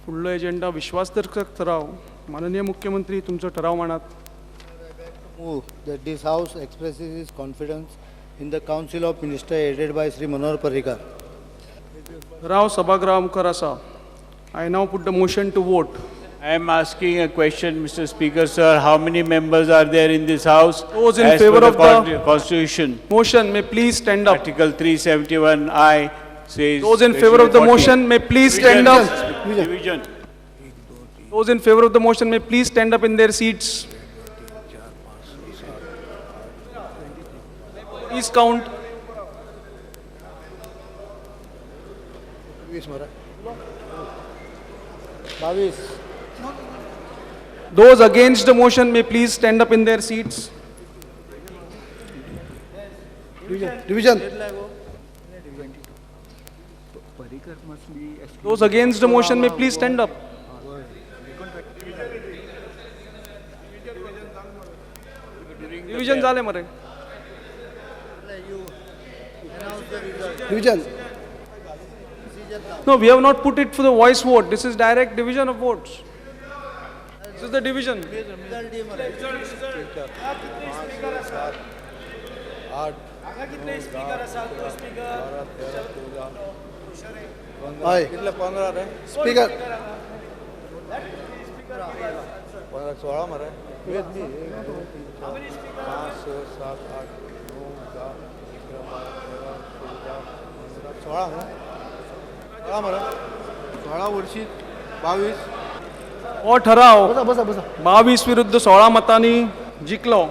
पुढलो agenda विश्वासदर्शक ठराव. माननीय मुख्यमंत्री तुमचं ठराव मांडात. Move that this House expresses its confidence in the Council of Ministers headed by Sri Manohar Parrikar. ठराव सभागृहामुखार आसा. I now put the motion to vote. I am asking a question, Mr. Speaker, sir. How many members are there in this House? Those in As per favor of the Constitution, motion may please stand up. Article 371I says. Those in favor of the 40. motion may please stand up. Division. Those in favor of the motion may please stand up in their seats. Please count. Those against the motion may please stand up in their seats. Division. Those against the motion may please stand up. Division झाले मरे. Division. No, we have not put it for the voice vote. This is direct division of votes. This is the division. Aye. Speaker. 16 मरे 1 2 3 4 5 6 7 8 9 10 11 12 मरे 16 वर्षी 22. हो ठराव बसा बसा बसा 22 विरुद्ध 16 मतांनी जिंकलो.